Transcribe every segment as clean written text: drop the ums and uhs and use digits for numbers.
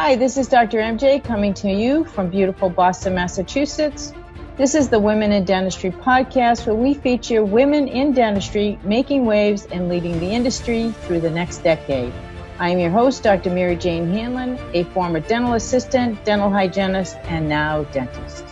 Hi, this is Dr. MJ coming to you from beautiful Boston, Massachusetts. This is the Women in Dentistry podcast, where we feature women in dentistry making waves and leading the industry through the next decade. I am your host, Dr. Mary Jane Hanlon, a former dental assistant, dental hygienist, and now dentist.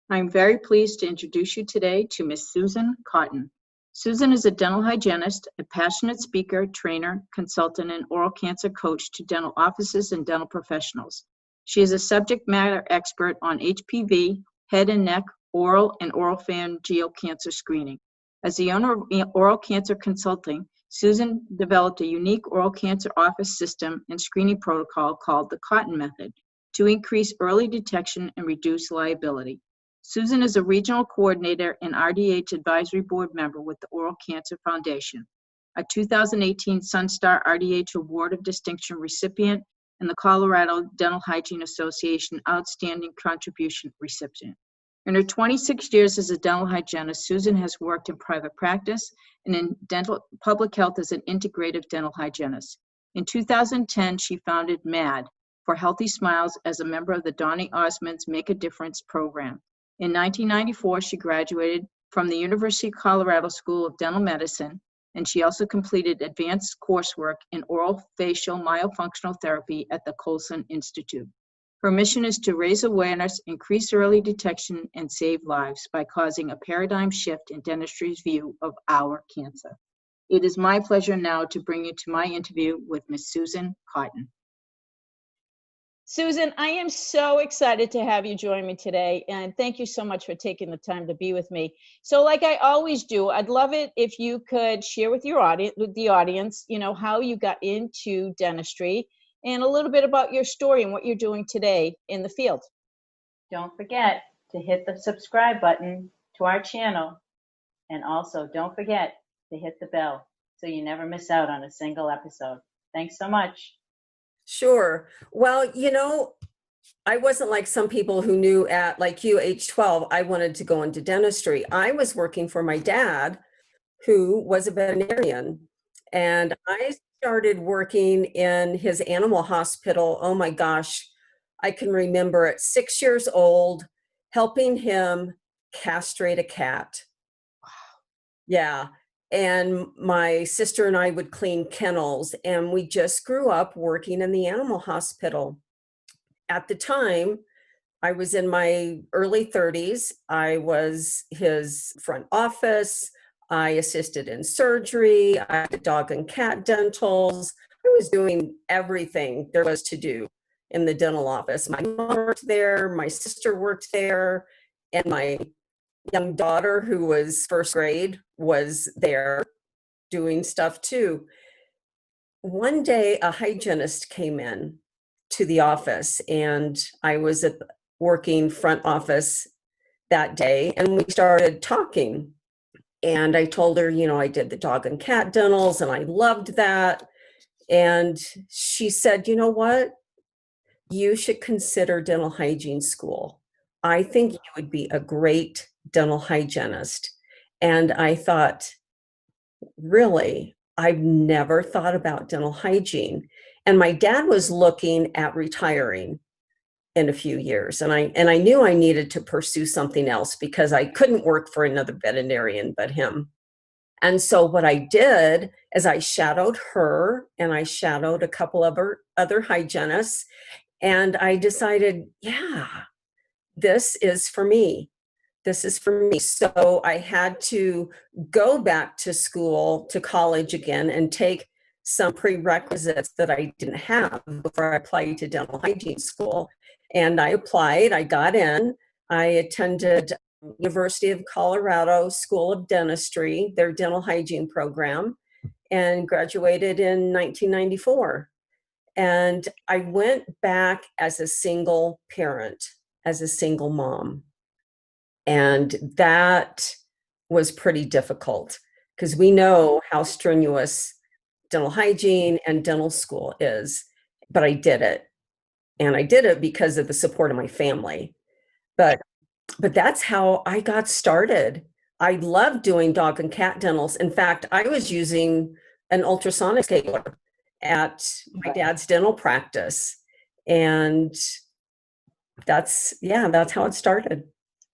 I'm very pleased to introduce you today to Miss Susan Cotten. Susan is a dental hygienist, a passionate speaker, trainer, consultant, and oral cancer coach to dental offices and dental professionals. She is a subject matter expert on HPV, head and neck, oral, and oropharyngeal cancer screening. As the owner of Oral Cancer Consulting, Susan developed a unique oral cancer office system and screening protocol called the Cotten method to increase early detection and reduce liability. Susan is a regional coordinator and RDH advisory board member with the Oral Cancer Foundation, a 2018 Sunstar RDH Award of Distinction recipient, and the Colorado Dental Hygiene Association Outstanding Contribution recipient. In her 26 years as a dental hygienist, Susan has worked in private practice and in dental public health as an integrative dental hygienist. In 2010, she founded MAD for Healthy Smiles as a member of the Donny Osmond's Make a Difference program. In 1994, she graduated from the University of Colorado School of Dental Medicine, and she also completed advanced coursework in oral facial myofunctional therapy at the Colson Institute. Her mission is to raise awareness, increase early detection, and save lives by causing a paradigm shift in dentistry's view of our cancer. It is my pleasure now to bring you to my interview with Ms. Susan Cotten. Susan, I am so excited to have you join me today, and thank you so much for taking the time to be with me. So like I always do, I'd love it if you could share with your audience, how you got into dentistry and a little bit about your story and what you're doing today in the field. Don't forget to hit the subscribe button to our channel, and also don't forget to hit the bell so you never miss out on a single episode. Thanks so much. Sure. Well, I wasn't like some people who knew at like you, age 12, I wanted to go into dentistry. I was working for my dad, who was a veterinarian, and I started working in his animal hospital. Oh my gosh, I can remember at 6 years old, helping him castrate a cat. Yeah. And my sister and I would clean kennels, and we just grew up working in the animal hospital. At the time, I was in my early 30s. I was his front office. I assisted in surgery. I did dog and cat dentals. I was doing everything there was to do in the dental office. My mom worked there, my sister worked there, and my young daughter, who was first grade, was there doing stuff too. One day, a hygienist came in to the office, and I was at the working front office that day, and we started talking. And I told her, I did the dog and cat dentals, and I loved that. And she said, you know what? You should consider dental hygiene school. I think you would be a great dental hygienist. And I thought, really, I've never thought about dental hygiene. And my dad was looking at retiring in a few years. And I knew I needed to pursue something else because I couldn't work for another veterinarian but him. And so what I did is I shadowed her, and I shadowed a couple of other hygienists. And I decided, yeah, this is for me. This is for me. So I had to go back to school, to college again, and take some prerequisites that I didn't have before I applied to dental hygiene school. And I applied, I got in, I attended University of Colorado School of Dentistry, their dental hygiene program, and graduated in 1994. And I went back as a single parent, as a single mom. And that was pretty difficult because we know how strenuous dental hygiene and dental school is, but I did it. And I did it because of the support of my family. But that's how I got started. I love doing dog and cat dentals. In fact, I was using an ultrasonic scaler at my dad's dental practice. And that's how it started.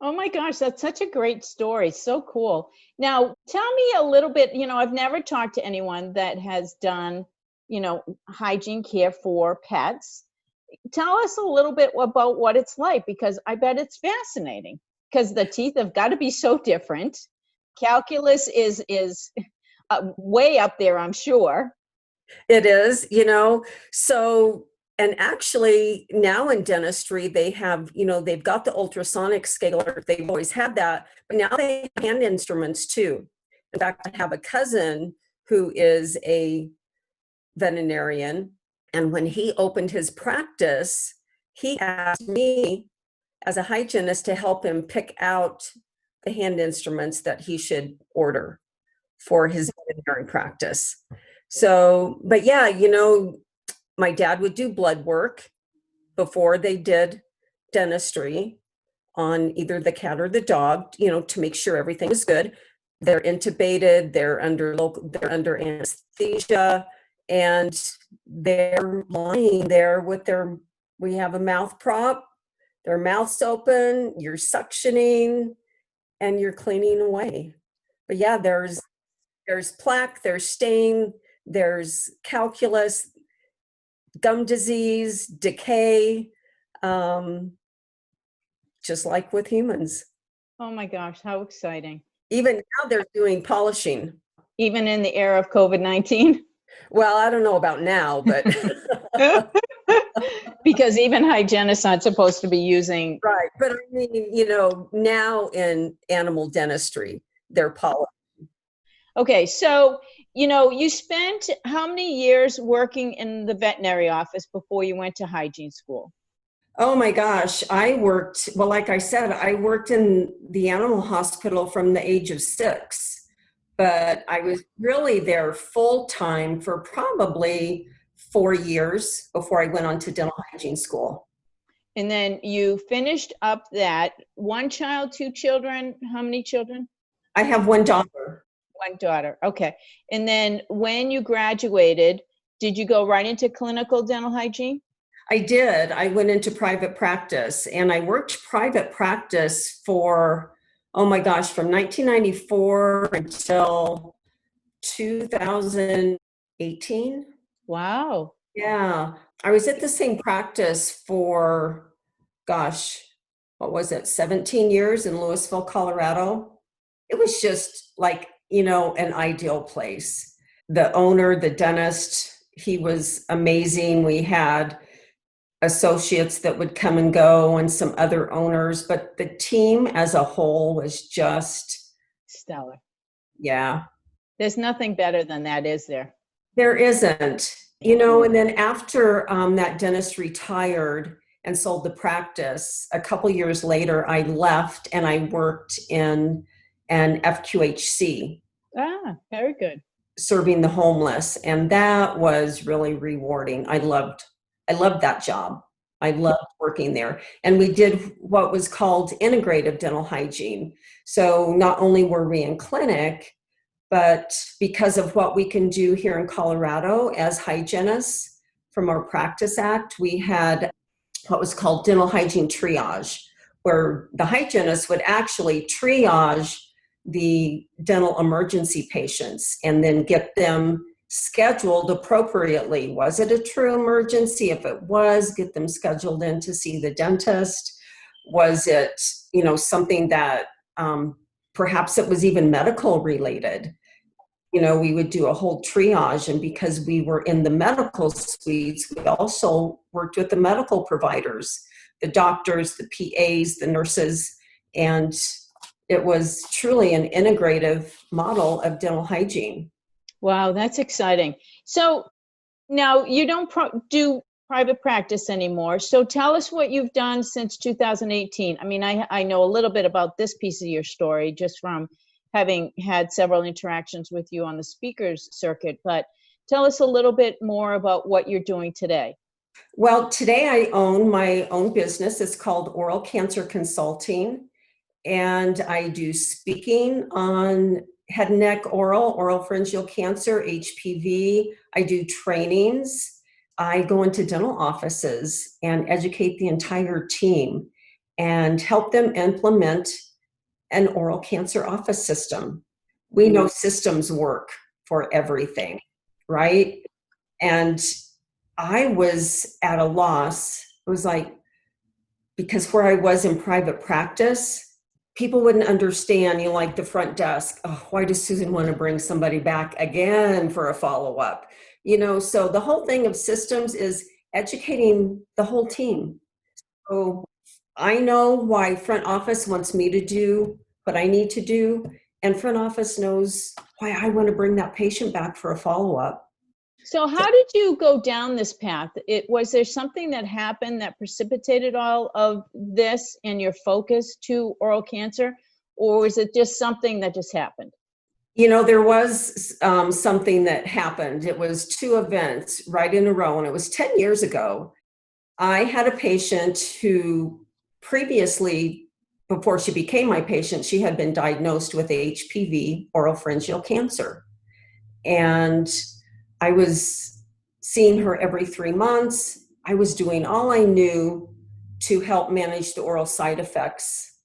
Oh my gosh, that's such a great story. So cool. Now, tell me a little bit, I've never talked to anyone that has done, hygiene care for pets. Tell us a little bit about what it's like, because I bet it's fascinating, because the teeth have got to be so different. Calculus is way up there, I'm sure. It is, so, and actually now in dentistry, they have, they've got the ultrasonic scaler. They've always had that, but now they have hand instruments too. In fact, I have a cousin who is a veterinarian, and when he opened his practice, he asked me as a hygienist to help him pick out the hand instruments that he should order for his veterinary practice. So, but yeah, my dad would do blood work before they did dentistry on either the cat or the dog, to make sure everything is good. They're intubated, they're under anesthesia, and they're lying there with we have a mouth prop, their mouth's open, you're suctioning, and you're cleaning away. But yeah, there's plaque, there's stain, there's calculus, gum disease, decay, just like with humans. Oh my gosh, how exciting. Even now they're doing polishing. Even in the era of COVID-19? Well, I don't know about now, but. Because even hygienists aren't supposed to be using. Right, but I mean, now in animal dentistry, they're polishing. Okay, so, you spent how many years working in the veterinary office before you went to hygiene school? Oh my gosh, like I said, I worked in the animal hospital from the age of 6, but I was really there full time for probably 4 years before I went on to dental hygiene school. And then you finished up that. 1 child, 2 children? How many children? I have 1 daughter. 1 daughter. Okay. And then when you graduated, did you go right into clinical dental hygiene? I did. I went into private practice, and I worked private practice for, oh my gosh, from 1994 until 2018. Wow. Yeah. I was at the same practice for, gosh, what was it, 17 years in Louisville, Colorado. It was just like, an ideal place. The owner, the dentist, he was amazing. We had associates that would come and go and some other owners, but the team as a whole was just stellar. Yeah. There's nothing better than that, is there? There isn't. And then after that dentist retired and sold the practice, a couple years later, I left and I worked in an FQHC. Ah, very good. Serving the homeless. And that was really rewarding. I loved that job. I loved working there. And we did what was called integrative dental hygiene. So not only were we in clinic, but because of what we can do here in Colorado as hygienists from our Practice Act, we had what was called dental hygiene triage, where the hygienist would actually triage the dental emergency patients and then get them scheduled appropriately. Was it a true emergency? If it was, get them scheduled in to see the dentist. Was it, something that perhaps it was even medical related? We would do a whole triage, and because we were in the medical suites, we also worked with the medical providers, the doctors, the PAs, the nurses, and it was truly an integrative model of dental hygiene. Wow, that's exciting. So now you don't do private practice anymore. So tell us what you've done since 2018. I mean, I know a little bit about this piece of your story just from having had several interactions with you on the speakers circuit, but tell us a little bit more about what you're doing today. Well, today I own my own business. It's called Oral Cancer Consulting. and I do speaking on head and neck oropharyngeal cancer, HPV. I do trainings. I go into dental offices and educate the entire team and help them implement an oral cancer office system. We know systems work for everything, right? And I was at a loss. It was like, because where I was in private practice, people wouldn't understand, like the front desk, oh, why does Susan want to bring somebody back again for a follow-up? So the whole thing of systems is educating the whole team. So I know why front office wants me to do what I need to do, and front office knows why I want to bring that patient back for a follow-up. So how did you go down this path? Was there something that happened that precipitated all of this and your focus to oral cancer, or was it just something that just happened? There was something that happened. It was 2 events right in a row, and it was 10 years ago. I had a patient who previously, before she became my patient, she had been diagnosed with HPV, oropharyngeal cancer. And I was seeing her every 3 months. I was doing all I knew to help manage the oral side effects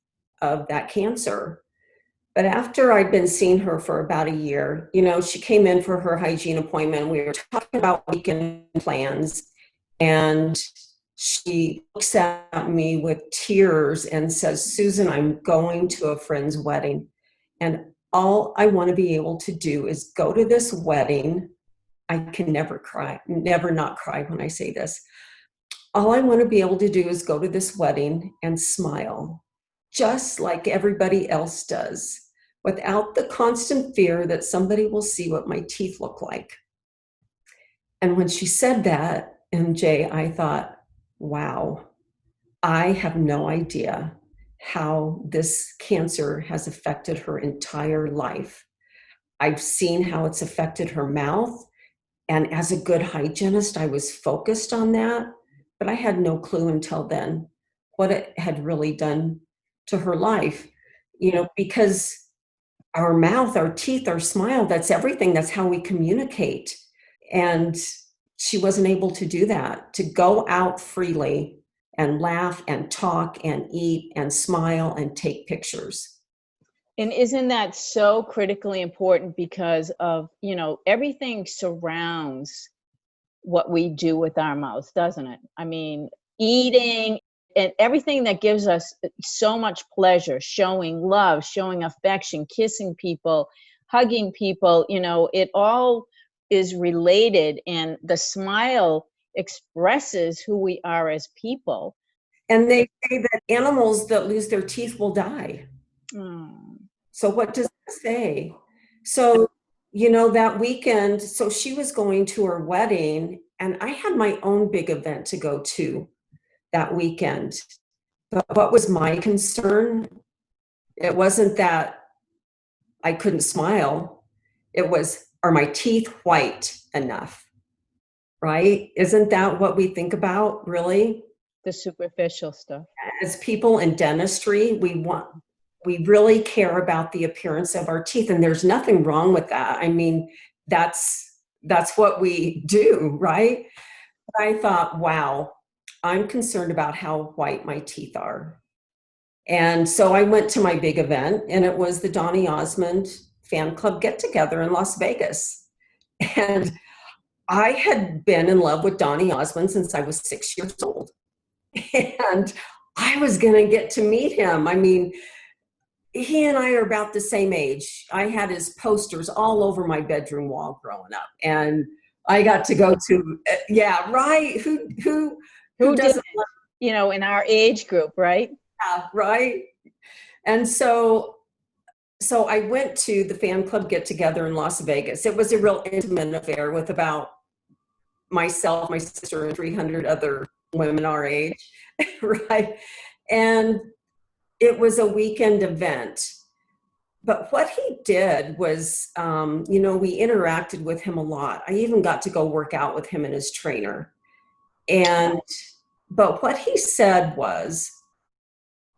of that cancer. But after I'd been seeing her for about a year, she came in for her hygiene appointment. We were talking about weekend plans, and she looks at me with tears and says, "Susan, I'm going to a friend's wedding, and all I want to be able to do is go to this wedding." I can never cry, never not cry when I say this. All I want to be able to do is go to this wedding and smile, just like everybody else does, without the constant fear that somebody will see what my teeth look like. And when she said that, MJ, I thought, wow, I have no idea how this cancer has affected her entire life. I've seen how it's affected her mouth. And as a good hygienist, I was focused on that, but I had no clue until then what it had really done to her life, because our mouth, our teeth, our smile, that's everything. That's how we communicate. And she wasn't able to do that, to go out freely and laugh and talk and eat and smile and take pictures. And isn't that so critically important because of, everything surrounds what we do with our mouths, doesn't it? I mean, eating and everything that gives us so much pleasure, showing love, showing affection, kissing people, hugging people, it all is related, and the smile expresses who we are as people. And they say that animals that lose their teeth will die. So what does that say? So, that weekend, so she was going to her wedding, and I had my own big event to go to that weekend. But what was my concern? It wasn't that I couldn't smile. It was, are my teeth white enough? Right? Isn't that what we think about, really? The superficial stuff. As people in dentistry, we really care about the appearance of our teeth, and there's nothing wrong with that. I mean, that's what we do, right? But I thought, wow, I'm concerned about how white my teeth are. And so I went to my big event, and it was the Donny Osmond fan club get together in Las Vegas. And I had been in love with Donny Osmond since I was 6 years old. And I was going to get to meet him. I mean, he and I are about the same age. I had his posters all over my bedroom wall growing up, and I got to go to, yeah, right. Who doesn't, in our age group, right? Yeah, right. And so I went to the fan club get together in Las Vegas. It was a real intimate affair with about myself, my sister, and 300 other women our age, right? And it was a weekend event. But what he did was, we interacted with him a lot. I even got to go work out with him and his trainer. But what he said was,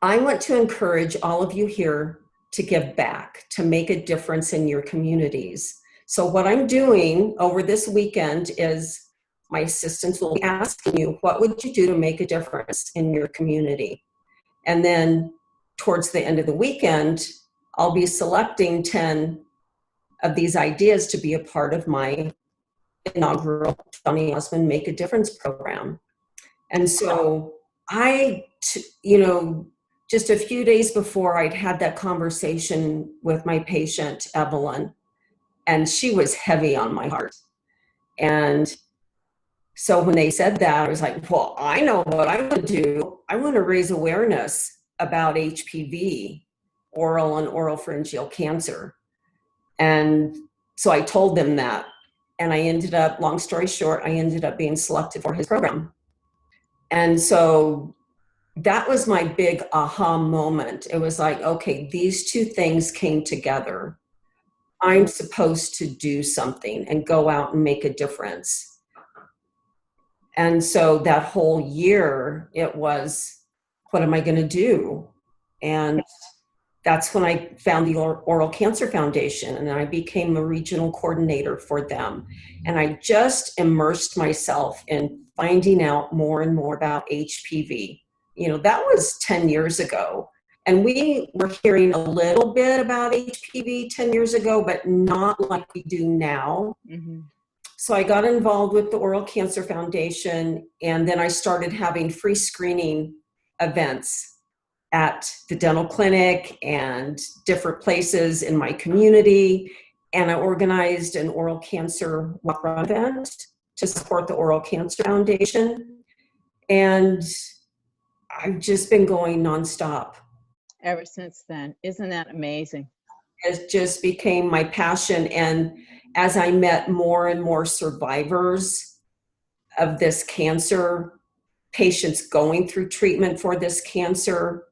I want to encourage all of you here to give back, to make a difference in your communities. So what I'm doing over this weekend is my assistants will be asking you, what would you do to make a difference in your community? And then towards the end of the weekend, I'll be selecting 10 of these ideas to be a part of my inaugural Johnny Osmond Make a Difference program. And so just a few days before I'd had that conversation with my patient, Evelyn, and she was heavy on my heart. And so when they said that, I was like, well, I know what I want to do. I want to raise awareness about HPV, oral and oropharyngeal cancer. And so I told them that. And I ended up, long story short, I ended up being selected for his program. And so that was my big aha moment. It was like, okay, these two things came together. I'm supposed to do something and go out and make a difference. And so that whole year, it was, what am I going to do? And that's when I found the Oral Cancer Foundation, and I became a regional coordinator for them. And I just immersed myself in finding out more and more about HPV. That was 10 years ago. And we were hearing a little bit about HPV 10 years ago, but not like we do now. Mm-hmm. So I got involved with the Oral Cancer Foundation, and then I started having free screening events at the dental clinic and different places in my community. And I organized an oral cancer walk-around event to support the Oral Cancer Foundation. And I've just been going nonstop. Ever since then. Isn't that amazing? It just became my passion. And as I met more and more survivors of this cancer, patients going through treatment for this cancer,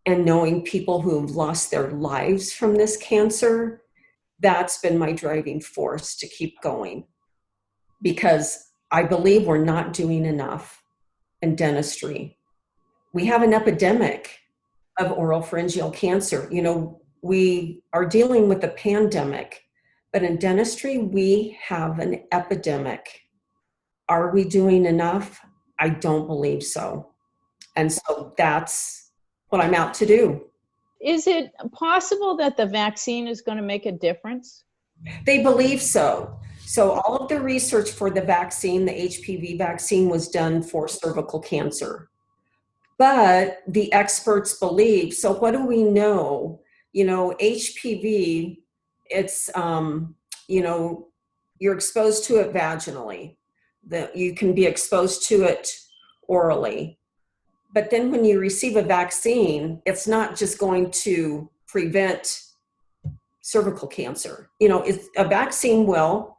and knowing people who've lost their lives from this cancer, that's been my driving force to keep going. Because I believe we're not doing enough in dentistry. We have an epidemic of oropharyngeal cancer. We are dealing with a pandemic, but in dentistry, we have an epidemic. Are we doing enough? I don't believe so. And so that's what I'm out to do. Is it possible that the vaccine is going to make a difference? They believe so. So all of the research for the vaccine, the HPV vaccine, was done for cervical cancer. But the experts believe, so what do we know? HPV, it's, you're exposed to it vaginally. You can be exposed to it orally. But then when you receive a vaccine, it's not just going to prevent cervical cancer. A vaccine will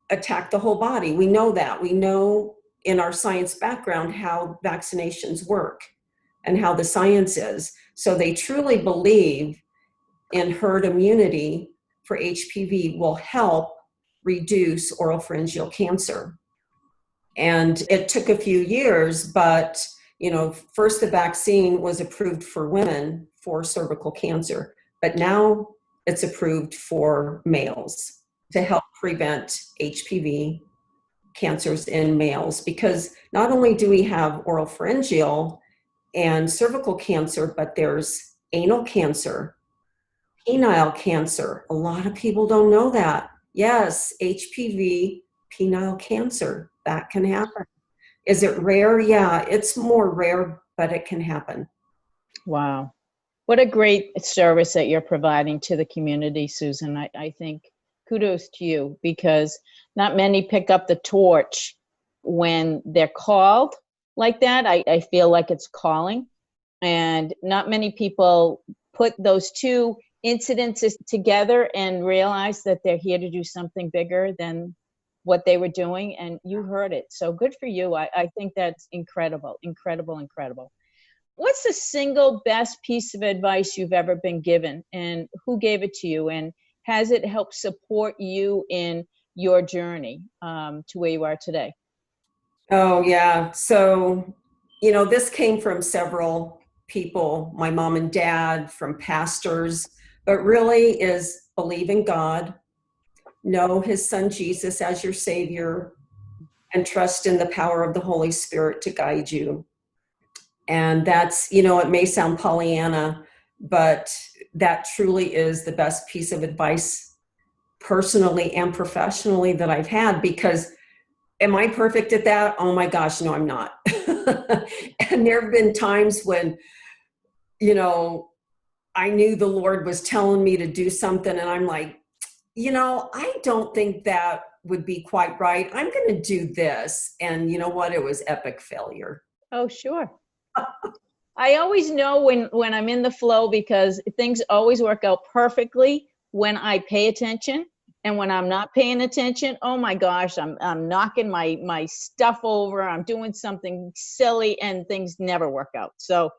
attack the whole body. We know that. We know in our science background how vaccinations work and how the science is. So they truly believe in herd immunity for HPV will help reduce oropharyngeal cancer. And it took a few years, but first the vaccine was approved for women for cervical cancer, but now it's approved for males to help prevent HPV cancers in males, because not only do we have oropharyngeal and cervical cancer, but there's anal cancer, penile cancer. A lot of people don't know that. Yes, HPV, penile cancer, that can happen. Is it rare? Yeah, it's more rare, but it can happen. Wow. What a great service that you're providing to the community, Susan. I think kudos to you, because not many pick up the torch when they're called like that. I feel like it's calling, and not many people put those two incidences together and realize that they're here to do something bigger than what they were doing, and you heard it. So good for you. I think that's incredible, incredible, incredible. What's the single best piece of advice you've ever been given, and who gave it to you, and has it helped support you in your journey to where you are today? Oh, yeah. So, this came from several people, my mom and dad, from pastors, but really is believe in God, know his son Jesus as your savior, and trust in the power of the Holy Spirit to guide you. And that's, it may sound Pollyanna, but that truly is the best piece of advice personally and professionally that I've had, because am I perfect at that? Oh my gosh, no, I'm not. And there have been times when, I knew the Lord was telling me to do something and I'm like, I don't think that would be quite right. I'm going to do this. And you know what? It was epic failure. Oh, sure. I always know when I'm in the flow, because things always work out perfectly when I pay attention. And when I'm not paying attention, oh my gosh, I'm knocking my stuff over. I'm doing something silly and things never work out. So,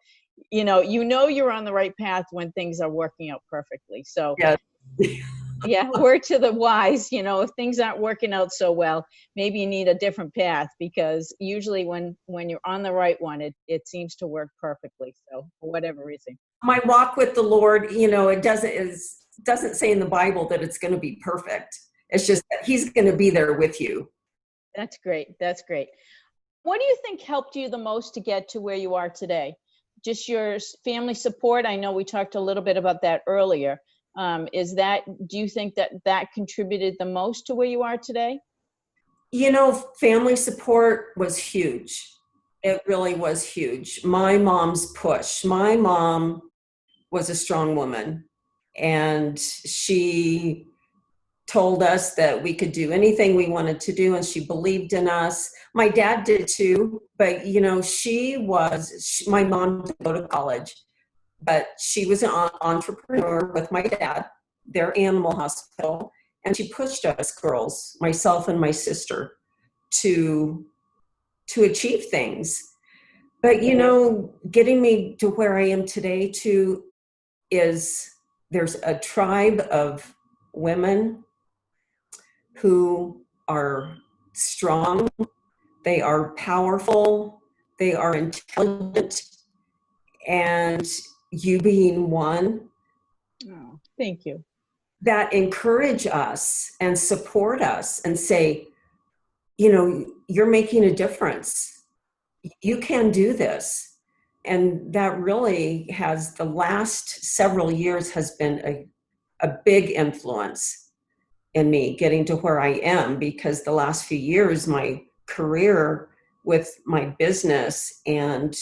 you're on the right path when things are working out perfectly. So Yeah. yeah, word to the wise, if things aren't working out so well, maybe you need a different path, because usually when you're on the right one, it seems to work perfectly. So for whatever reason. My walk with the Lord, it doesn't say in the Bible that it's going to be perfect. It's just that he's going to be there with you. That's great. That's great. What do you think helped you the most to get to where you are today? Just your family support? I know we talked a little bit about that earlier. Do you think that contributed the most to where you are today? Family support was huge. It really was huge. My mom's push. My mom was a strong woman, and she told us that we could do anything we wanted to do, and she believed in us. My dad did too, but my mom didn't go to college, but she was an entrepreneur with my dad, their animal hospital, and she pushed us girls, myself and my sister, to achieve things. But getting me to where I am today too is there's a tribe of women who are strong, they are powerful, they are intelligent, and you being one. Oh, thank you. That encourage us and support us and say, you're making a difference. You can do this. And that really has, the last several years has been a big influence in me getting to where I am, because the last few years, my career with my business and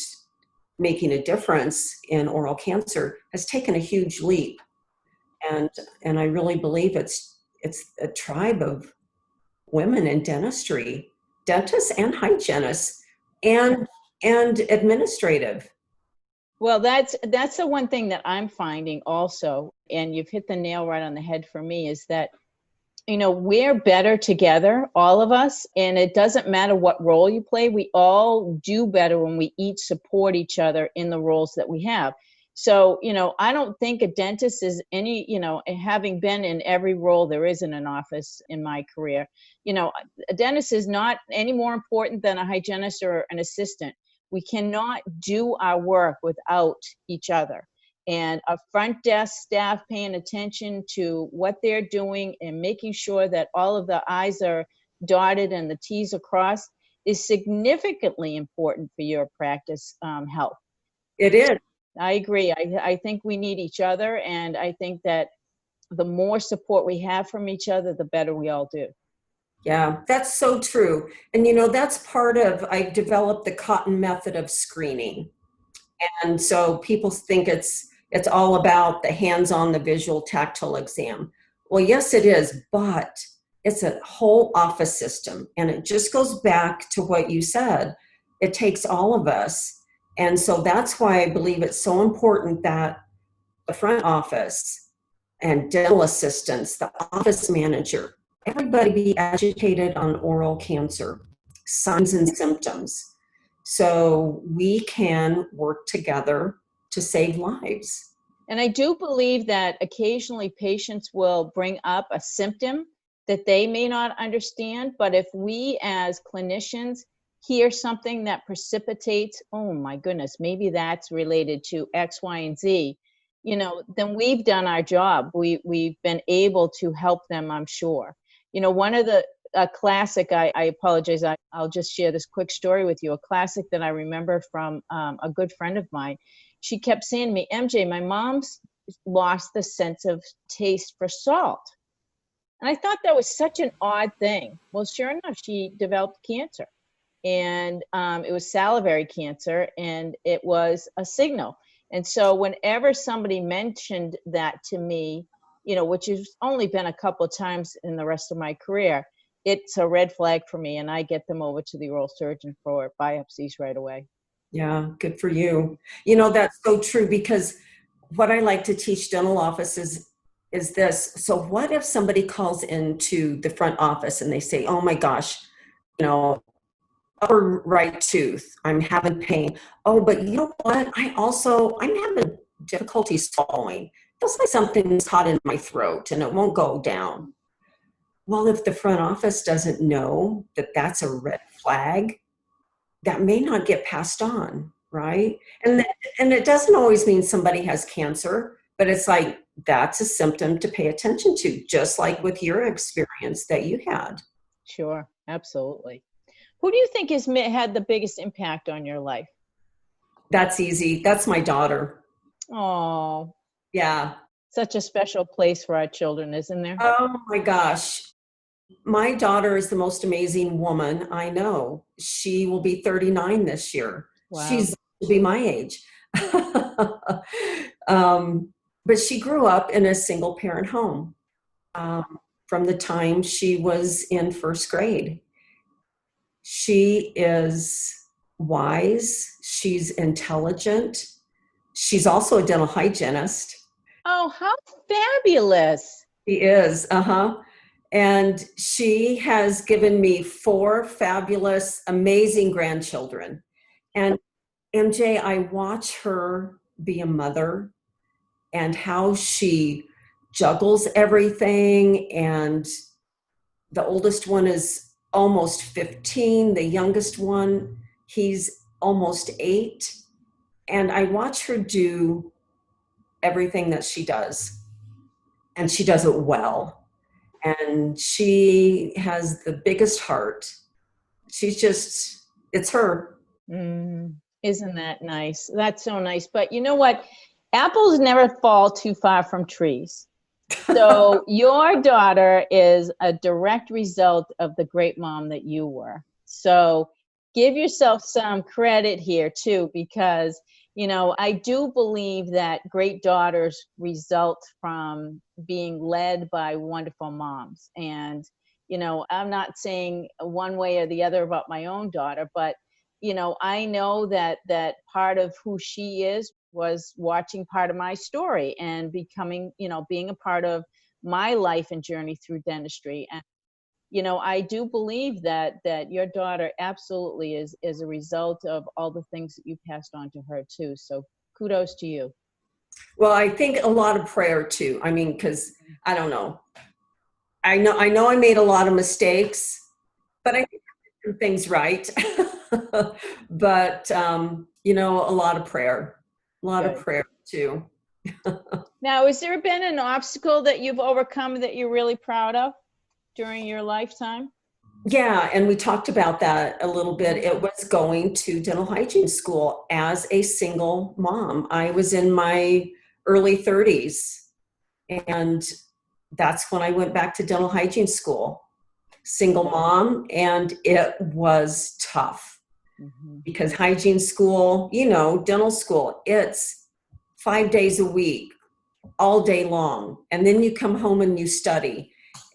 making a difference in oral cancer has taken a huge leap. And I really believe it's a tribe of women in dentistry, dentists and hygienists, and administrative. Well, that's the one thing that I'm finding also, and you've hit the nail right on the head for me, is that we're better together, all of us, and it doesn't matter what role you play. We all do better when we each support each other in the roles that we have. So, I don't think a dentist is having been in every role there is in an office in my career, a dentist is not any more important than a hygienist or an assistant. We cannot do our work without each other. And a front desk staff paying attention to what they're doing and making sure that all of the I's are dotted and the T's are crossed is significantly important for your practice health. It is. I agree. I think we need each other, and I think that the more support we have from each other, the better we all do. Yeah, that's so true. And that's part of, I developed the Cotten method of screening. And so people think it's all about the hands-on, the visual tactile exam. Well, yes, it is, but it's a whole office system. And it just goes back to what you said. It takes all of us. And so that's why I believe it's so important that the front office and dental assistants, the office manager, everybody be educated on oral cancer, signs and symptoms, so we can work together to save lives. And I do believe that occasionally patients will bring up a symptom that they may not understand, but if we as clinicians hear something that precipitates, oh my goodness, maybe that's related to X, Y, and Z, then we've done our job. We've been able to help them, I'm sure. One of the a classic, I apologize, I'll just share this quick story with you. A classic that I remember from a good friend of mine. She kept saying to me, MJ, my mom's lost the sense of taste for salt. And I thought that was such an odd thing. Well, sure enough, she developed cancer. And it was salivary cancer, and it was a signal. And so whenever somebody mentioned that to me, which has only been a couple of times in the rest of my career, it's a red flag for me, and I get them over to the oral surgeon for biopsies right away. Yeah, good for you. That's so true, because what I like to teach dental offices is this. So what if somebody calls into the front office and they say, oh my gosh, upper right tooth, I'm having pain. Oh, but you know what? I'm having difficulty swallowing. Feels like something's caught in my throat and it won't go down. Well, if the front office doesn't know that that's a red flag, that may not get passed on, right? And it doesn't always mean somebody has cancer, but it's like that's a symptom to pay attention to, just like with your experience that you had. Sure, absolutely. Who do you think has had the biggest impact on your life? That's easy. That's my daughter. Oh, yeah. Such a special place for our children, isn't there? Oh my gosh. My daughter is the most amazing woman I know. She will be 39 this year. Wow. She's to be my age. But she grew up in a single parent home from the time she was in first grade. She is wise. She's intelligent. She's also a dental hygienist. Oh, how fabulous. She is. And she has given me 4 fabulous, amazing grandchildren. And MJ, I watch her be a mother and how she juggles everything. And the oldest one is almost 15. The youngest one, he's almost 8. And I watch her do everything that she does. And she does it well. And she has the biggest heart. It's her. Isn't that nice? That's so nice. But you know what? Apples never fall too far from trees. So your daughter is a direct result of the great mom that you were. So give yourself some credit here too, because I do believe that great daughters result from being led by wonderful moms. And, I'm not saying one way or the other about my own daughter, but, I know that part of who she is was watching part of my story and becoming, being a part of my life and journey through dentistry. And I do believe that your daughter absolutely is a result of all the things that you passed on to her too. So kudos to you. Well, I think a lot of prayer too. I mean, because I don't know. I know I made a lot of mistakes, but I think I did things right. But a lot of prayer. A lot of prayer too. Now, has there been an obstacle that you've overcome that you're really proud of during your lifetime? Yeah, and we talked about that a little bit. It was going to dental hygiene school as a single mom. I was in my early 30s, and that's when I went back to dental hygiene school. Single mom, and it was tough because hygiene school, dental school, it's 5 days a week, all day long. And then you come home and you study.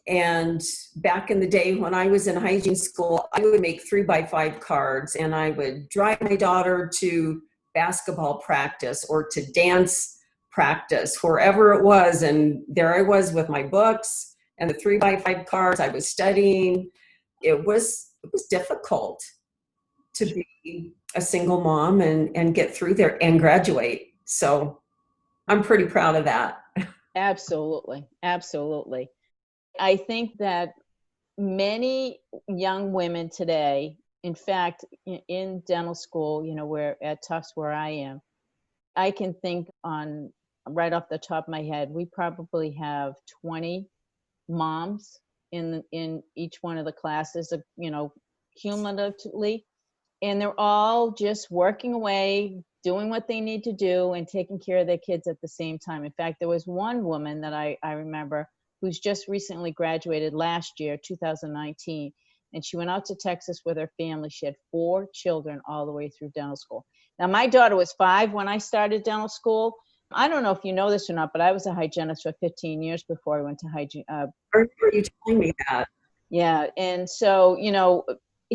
And back in the day when I was in hygiene school, I would make 3x5 cards and I would drive my daughter to basketball practice or to dance practice, wherever it was. And there I was with my books and the 3x5 cards. I was studying. It was difficult to be a single mom and get through there and graduate. So I'm pretty proud of that. Absolutely. Absolutely. I think that many young women today, in fact, in dental school, where at Tufts where I am, I can think on right off the top of my head, we probably have 20 moms in each one of the classes, cumulatively, and they're all just working away, doing what they need to do and taking care of their kids at the same time. In fact, there was one woman that I remember who's just recently graduated last year, 2019, and she went out to Texas with her family. She had 4 children all the way through dental school. Now, my daughter was 5 when I started dental school. I don't know if you know this or not, but I was a hygienist for 15 years before I went to hygiene. I remember you telling me that. Yeah. And so,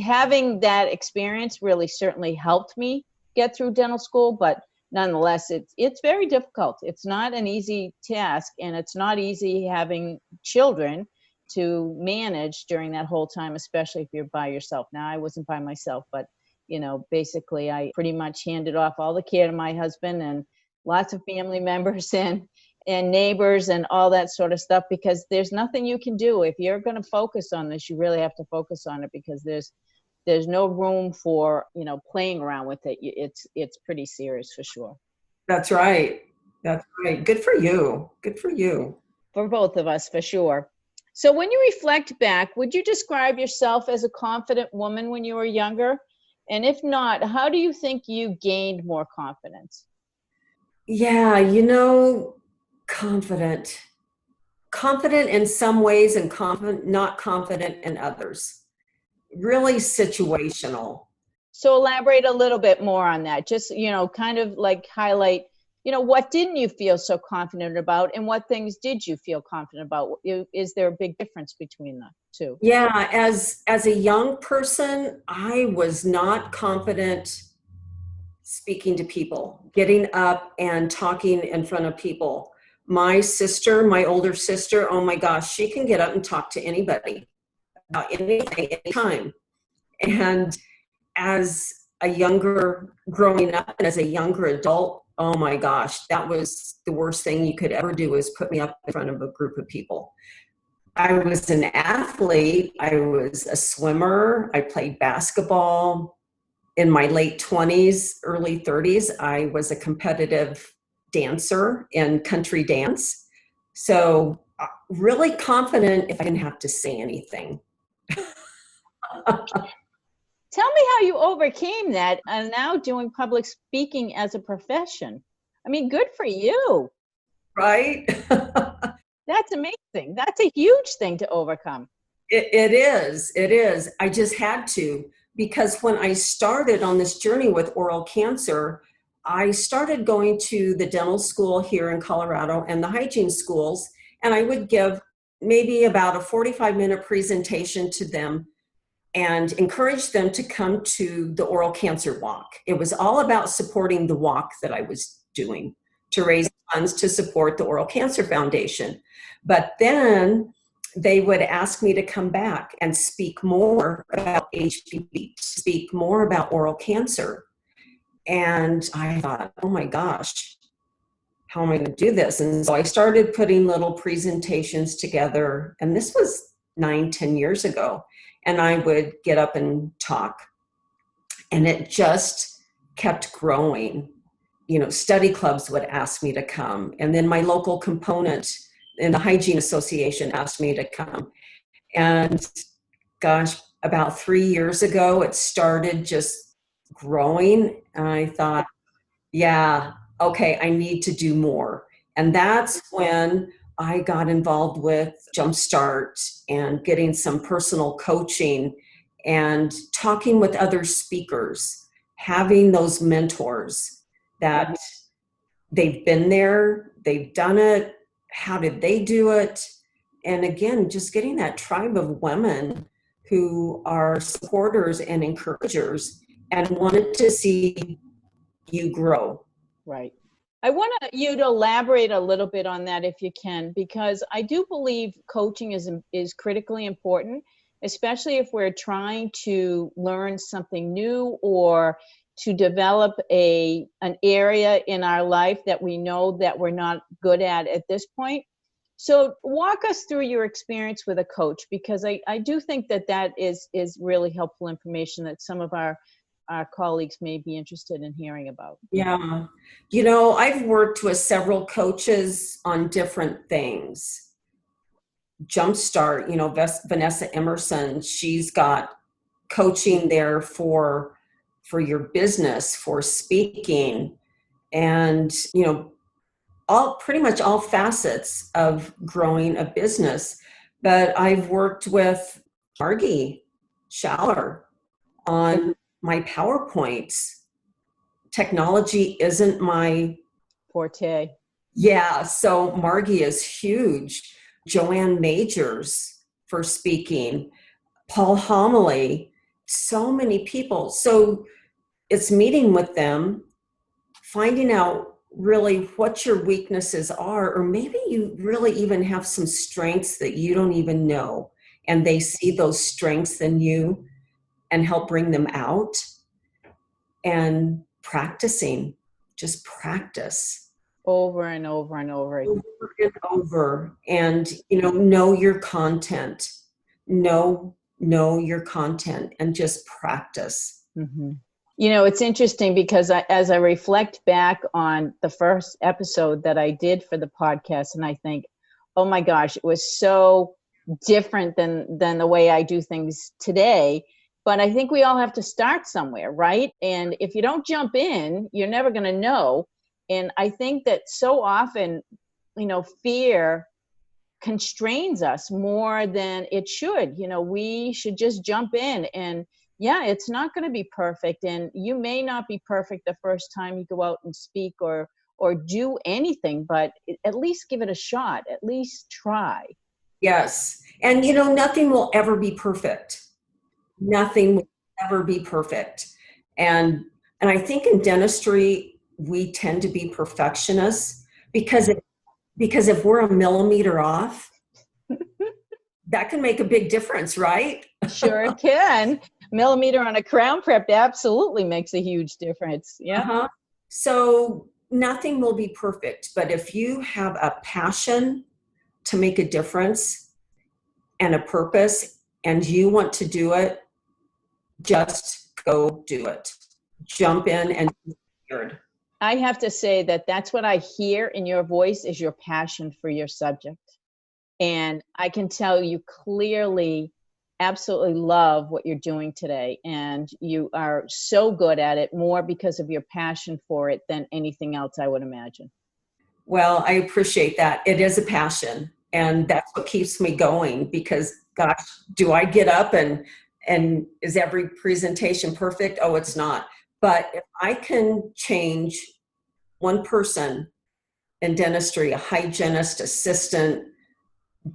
having that experience really certainly helped me get through dental school, but nonetheless, it's very difficult. It's not an easy task, and it's not easy having children to manage during that whole time, especially if you're by yourself. Now, I wasn't by myself, but basically I pretty much handed off all the care to my husband and lots of family members and neighbors and all that sort of stuff, because there's nothing you can do. If you're going to focus on this, you really have to focus on it, because there's no room for, playing around with it. It's pretty serious for sure. That's right. That's right. Good for you. Good for you. For both of us, for sure. So when you reflect back, would you describe yourself as a confident woman when you were younger? And if not, how do you think you gained more confidence? Yeah, confident in some ways and not confident in others. Really situational. So elaborate a little bit more on that. Just, kind of like highlight, what didn't you feel so confident about, and what things did you feel confident about? Is there a big difference between the two? Yeah, as a young person, I was not confident speaking to people, getting up and talking in front of people. My older sister, oh my gosh, she can get up and talk to anybody about anything, anytime. And as growing up and as a younger adult, oh my gosh, that was the worst thing you could ever do, is put me up in front of a group of people. I was an athlete. I was a swimmer. I played basketball. In my late 20s, early 30s, I was a competitive dancer in country dance. So really confident if I didn't have to say anything. Tell me how you overcame that and now doing public speaking as a profession. I mean, good for you. Right? That's amazing. That's a huge thing to overcome. It is. I just had to, because when I started on this journey with oral cancer, I started going to the dental school here in Colorado and the hygiene schools, and I would give maybe about a 45-minute presentation to them and encourage them to come to the oral cancer walk. It was all about supporting the walk that I was doing to raise funds to support the Oral Cancer Foundation. But then they would ask me to come back and speak more about HPV, speak more about oral cancer. And I thought, oh my gosh, how am I going to do this? And so I started putting little presentations together. And this was 9-10 years ago. And I would get up and talk. And it just kept growing. Study clubs would ask me to come. And then my local component in the Hygiene Association asked me to come. And gosh, about 3 years ago, it started just growing. And I thought, yeah, okay, I need to do more. And that's when I got involved with Jumpstart and getting some personal coaching and talking with other speakers, having those mentors that they've been there, they've done it, how did they do it? And again, just getting that tribe of women who are supporters and encouragers and wanted to see you grow. Right. I want you to elaborate a little bit on that if you can, because I do believe coaching is critically important, especially if we're trying to learn something new or to develop an area in our life that we know that we're not good at this point. So walk us through your experience with a coach, because I do think that is really helpful information that some of our colleagues may be interested in hearing about. Yeah. I've worked with several coaches on different things. Jumpstart, Vanessa Emerson, she's got coaching there for your business, for speaking, and, pretty much all facets of growing a business. But I've worked with Margie Schaller on my PowerPoints. Technology isn't my forte. Yeah, so Margie is huge. Joanne Majors for speaking, Paul Homily, so many people. So it's meeting with them, finding out really what your weaknesses are, or maybe you really even have some strengths that you don't even know, and they see those strengths in you and help bring them out. And practicing, just practice. Over and over and over. Over and over. And, know your content. Know your content and just practice. Mm-hmm. It's interesting because as I reflect back on the first episode that I did for the podcast, and I think, oh my gosh, it was so different than the way I do things today. But I think we all have to start somewhere, right? And if you don't jump in, you're never going to know. And I think that so often, fear constrains us more than it should. We should just jump in, and yeah, it's not going to be perfect. And you may not be perfect the first time you go out and speak or do anything, but at least give it a shot, at least try. Yes. And, nothing will ever be perfect. Nothing will ever be perfect. And I think in dentistry, we tend to be perfectionists because if we're a millimeter off, that can make a big difference, right? Sure it can. Millimeter on a crown prep absolutely makes a huge difference. Yeah. Uh-huh. So nothing will be perfect, but if you have a passion to make a difference and a purpose and you want to do it, just go do it. Jump in and be scared. I have to say that's what I hear in your voice is your passion for your subject. And I can tell you clearly absolutely love what you're doing today. And you are so good at it, more because of your passion for it than anything else, I would imagine. Well, I appreciate that. It is a passion. And that's what keeps me going, because gosh, do I get up and is every presentation perfect? Oh, it's not. But if I can change one person in dentistry, a hygienist, assistant,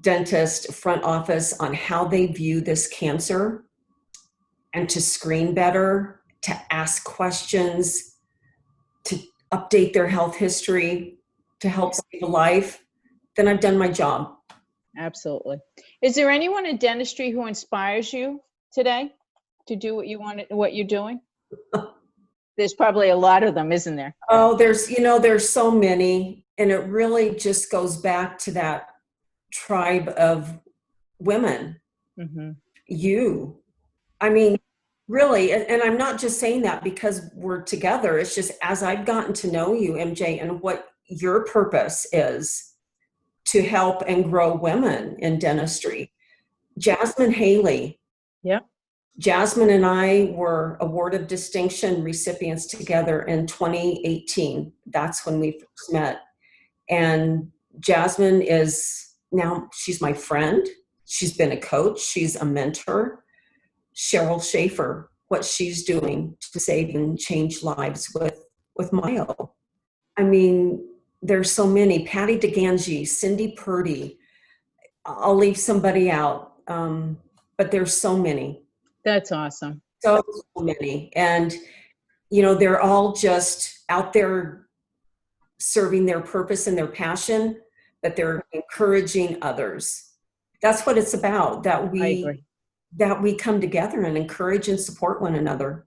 dentist, front office, on how they view this cancer and to screen better, to ask questions, to update their health history, to help save a life, then I've done my job. Absolutely. Is there anyone in dentistry who inspires you today to do what you're doing? There's probably a lot of them, isn't there? Oh, there's so many. And it really just goes back to that tribe of women. Mm-hmm. You. I mean, really, and I'm not just saying that because we're together. It's just as I've gotten to know you, MJ, and what your purpose is to help and grow women in dentistry. Jasmine Haley. Yeah. Jasmine and I were Award of Distinction recipients together in 2018. That's when we first met. And Jasmine she's my friend. She's been a coach. She's a mentor. Cheryl Schaefer, what she's doing to save and change lives with Myo. I mean, there's so many. Patty DeGangi, Cindy Purdy. I'll leave somebody out, but there's so many. That's awesome. So many. And, they're all just out there serving their purpose and their passion, that they're encouraging others. That's what it's about, that we come together and encourage and support one another.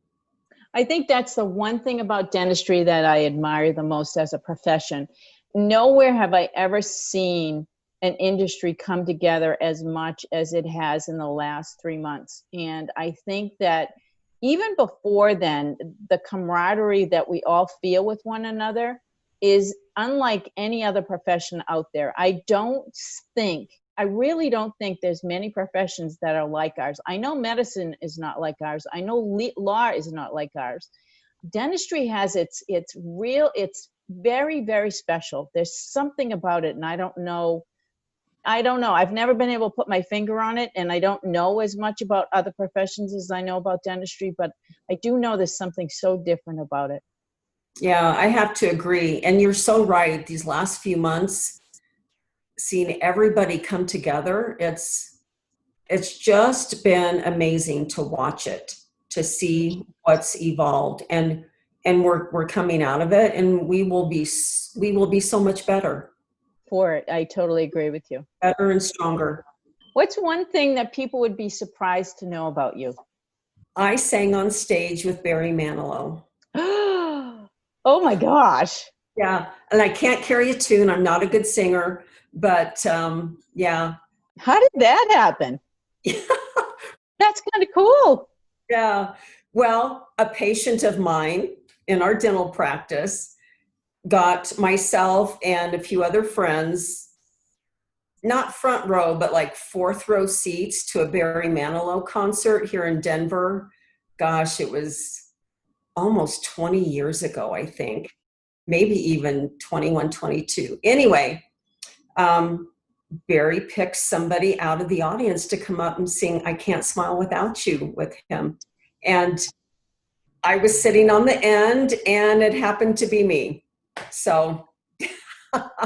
I think that's the one thing about dentistry that I admire the most as a profession. Nowhere have I ever seen an industry come together as much as it has in the last 3 months. And I think that even before then, the camaraderie that we all feel with one another is unlike any other profession out there. I really don't think there's many professions that are like ours. I know medicine is not like ours. I know law is not like ours. Dentistry has it's very, very special. There's something about it, and I don't know. I've never been able to put my finger on it, and I don't know as much about other professions as I know about dentistry, but I do know there's something so different about it. Yeah, I have to agree. And you're so right. These last few months, seeing everybody come together, it's just been amazing to watch it, to see what's evolved, and we're coming out of it, and we will be so much better. For it, I totally agree with you. Better and stronger. What's one thing that people would be surprised to know about you? I sang on stage with Barry Manilow. Oh my gosh. Yeah, and I can't carry a tune. I'm not a good singer, but yeah. How did that happen? That's kind of cool. Yeah. Well, a patient of mine in our dental practice got myself and a few other friends, not front row, but like fourth row seats to a Barry Manilow concert here in Denver. Gosh, it was almost 20 years ago, I think, maybe even 21, 22. Anyway, Barry picked somebody out of the audience to come up and sing I Can't Smile Without You with him. And I was sitting on the end, and it happened to be me. So.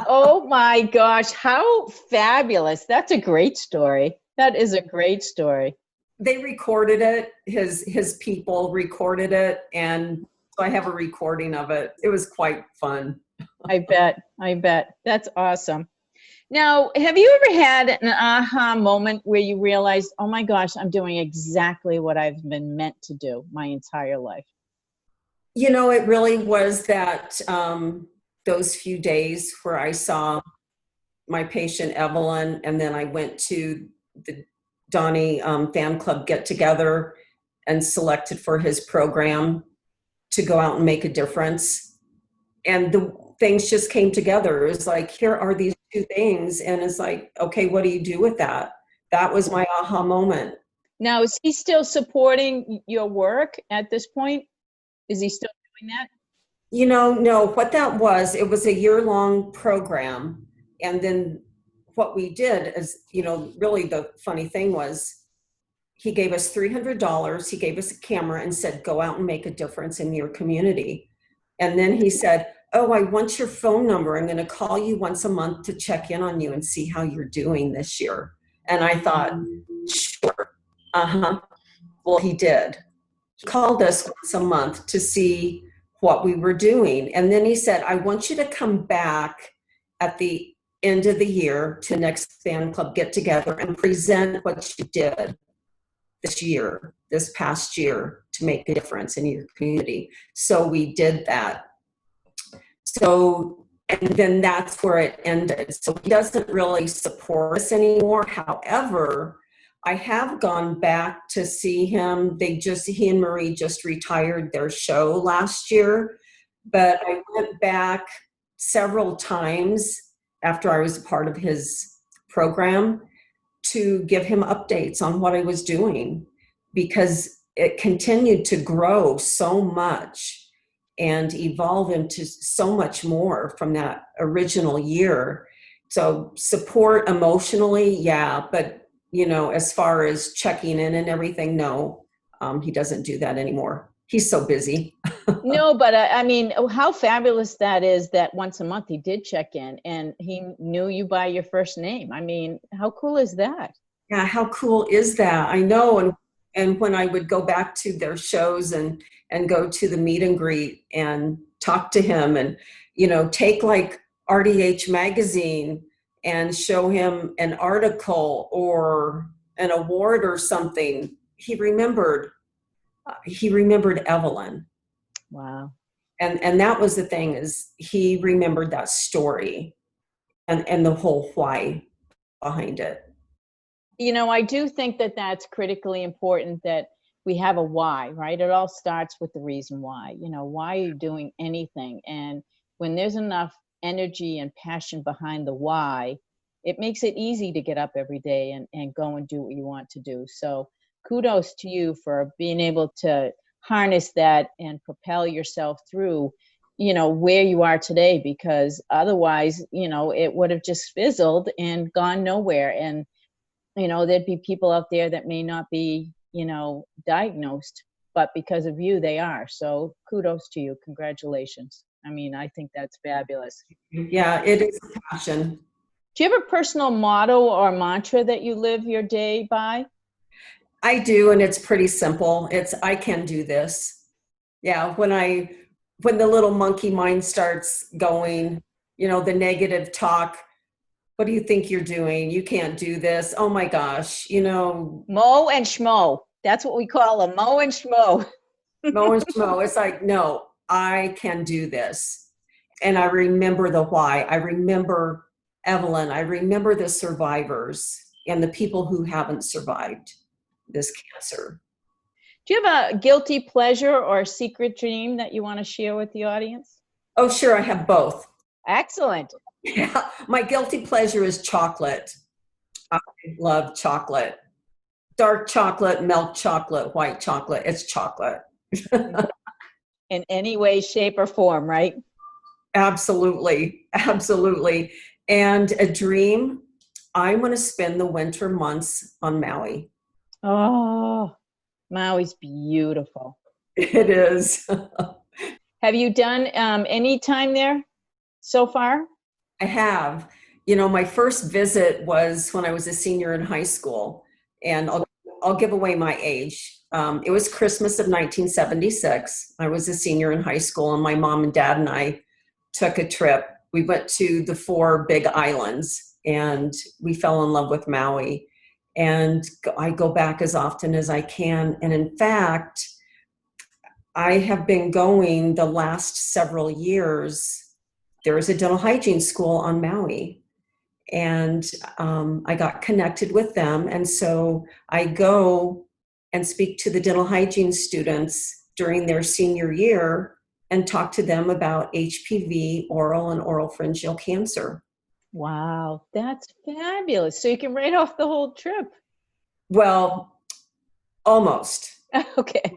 Oh my gosh, how fabulous. That's a great story. That is a great story. They recorded it. His people recorded it. And so I have a recording of it. It was quite fun. I bet. That's awesome. Now, have you ever had an aha moment where you realized, oh my gosh, I'm doing exactly what I've been meant to do my entire life? You know, it really was that those few days where I saw my patient Evelyn, and then I went to the Donnie fan club get together and selected for his program to go out and make a difference. And the things just came together. It was like, here are these two things. And it's like, okay, what do you do with that? That was my aha moment. Now, is he still supporting your work at this point? Is he still doing that? You know, no, what that was, it was a year-long program. And then what we did is, you know, really the funny thing was he gave us $300. He gave us a camera and said, go out and make a difference in your community. And then he said, oh, I want your phone number. I'm going to call you once a month to check in on you and see how you're doing this year. And I thought, sure. Well, he did. He called us once a month to see what we were doing. And then he said, I want you to come back at the end of the year to next fan club get together and present what you did this past year to make a difference in your community. So we did that. So, and then that's where it ended. So he doesn't really support us anymore. However, I have gone back to see him. He and Marie just retired their show last year, but I went back several times after I was a part of his program to give him updates on what I was doing, because it continued to grow so much and evolve into so much more from that original year. So support emotionally, yeah, but you know, as far as checking in and everything, no, he doesn't do that anymore. He's so busy. No, but I mean, how fabulous that is that once a month he did check in and he knew you by your first name. I mean, how cool is that? Yeah, how cool is that? I know. And when I would go back to their shows and go to the meet and greet and talk to him and, you know, take like RDH magazine and show him an article or an award or something, he remembered Evelyn. Wow. And that was the thing, is he remembered that story and the whole why behind it. I do think that that's critically important, that we have a why, right? It all starts with the reason why. Why are you doing anything? And when there's enough energy and passion behind the why, it makes it easy to get up every day and go and do what you want to do. So kudos to you for being able to harness that and propel yourself through, where you are today, because otherwise, it would have just fizzled and gone nowhere. And there'd be people out there that may not be, diagnosed, but because of you, they are. So kudos to you. Congratulations. I think that's fabulous. Yeah, it is a passion. Do you have a personal motto or mantra that you live your day by? I do, and it's pretty simple. It's, I can do this. Yeah, when the little monkey mind starts going, the negative talk, what do you think you're doing? You can't do this. Oh my gosh, Mo and schmo. That's what we call them, Mo and schmo. Mo and schmo. It's like, no, I can do this. And I remember the why. I remember Evelyn. I remember the survivors and the people who haven't survived this cancer. Do you have a guilty pleasure or a secret dream that you want to share with the audience? Oh, sure. I have both. Excellent. Yeah. My guilty pleasure is chocolate. I love chocolate. Dark chocolate, milk chocolate, white chocolate. It's chocolate. In any way, shape, or form, right? Absolutely. Absolutely. And a dream, I want to spend the winter months on Maui. Oh, Maui's beautiful. It is. Have you done any time there so far? I have. My first visit was when I was a senior in high school, and I'll give away my age. It was Christmas of 1976. I was a senior in high school, and my mom and dad and I took a trip. We went to the 4 big islands, and we fell in love with Maui. And I go back as often as I can. And in fact, I have been going the last several years. There is a dental hygiene school on Maui, and I got connected with them. And so I go and speak to the dental hygiene students during their senior year and talk to them about HPV, oral and oropharyngeal cancer. Wow, that's fabulous. So you can write off the whole trip. Well, almost. Okay.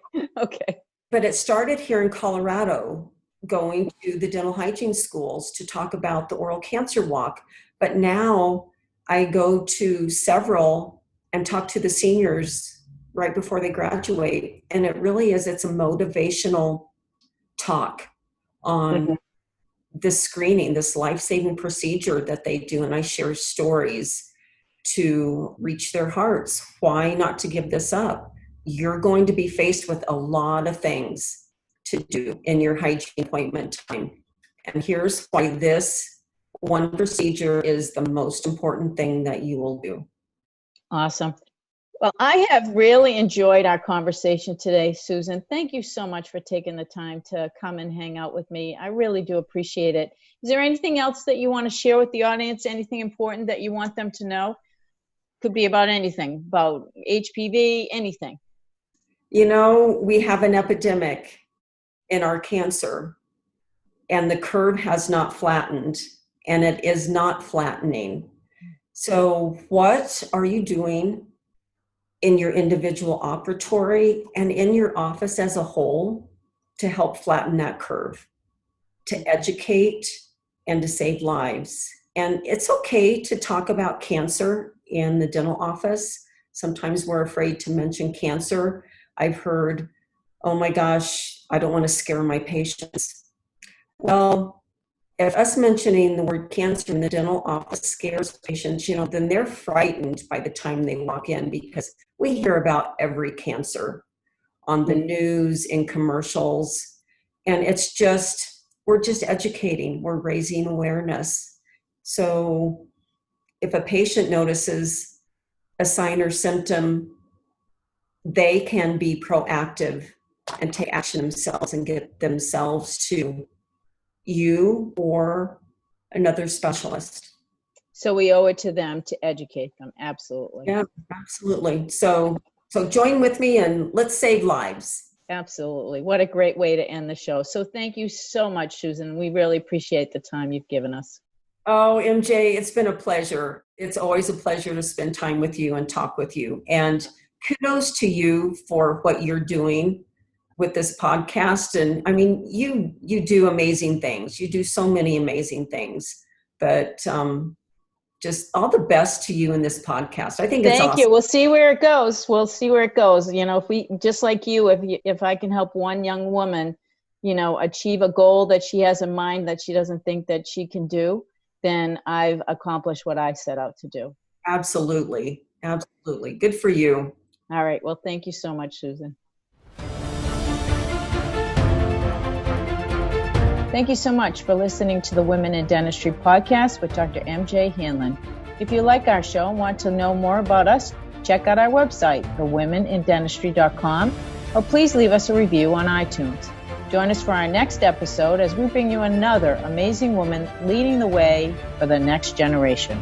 But it started here in Colorado, going to the dental hygiene schools to talk about the oral cancer walk. But now I go to several and talk to the seniors right before they graduate. And it really is, it's a motivational talk on this screening, this life-saving procedure that they do. And I share stories to reach their hearts. Why not to give this up? You're going to be faced with a lot of things to do in your hygiene appointment time. And here's why this one procedure is the most important thing that you will do. Awesome. Well, I have really enjoyed our conversation today, Susan. Thank you so much for taking the time to come and hang out with me. I really do appreciate it. Is there anything else that you want to share with the audience? Anything important that you want them to know? Could be about anything, about HPV, anything. We have an epidemic in our cancer, and the curve has not flattened, and it is not flattening. So what are you doing in your individual operatory and in your office as a whole to help flatten that curve, to educate and to save lives? And it's okay to talk about cancer in the dental office. Sometimes we're afraid to mention cancer. I've heard, oh my gosh, I don't want to scare my patients. Well, if us mentioning the word cancer in the dental office scares patients, then they're frightened by the time they walk in, because we hear about every cancer on the news, in commercials, and we're just educating, we're raising awareness. So if a patient notices a sign or symptom, they can be proactive and take action themselves and get themselves to you or another specialist. So we owe it to them to educate them. Absolutely. Yeah, absolutely. So join with me and let's save lives. Absolutely. What a great way to end the show. So thank you so much, Susan. We really appreciate the time you've given us. Oh, MJ, it's been a pleasure. It's always a pleasure to spend time with you and talk with you. And kudos to you for what you're doing with this podcast. And I mean, you do amazing things. You do so many amazing things. But just all the best to you in this podcast. I think it's awesome. Thank you. We'll see where it goes. We'll see where it goes. You know, if we, just like you, if I can help one young woman, you know, achieve a goal that she has in mind that she doesn't think that she can do, then I've accomplished what I set out to do. Absolutely. Absolutely. Good for you. All right. Well, thank you so much, Susan. Thank you so much for listening to the Women in Dentistry podcast with Dr. MJ Hanlon. If you like our show and want to know more about us, check out our website, thewomenindentistry.com, or please leave us a review on iTunes. Join us for our next episode as we bring you another amazing woman leading the way for the next generation.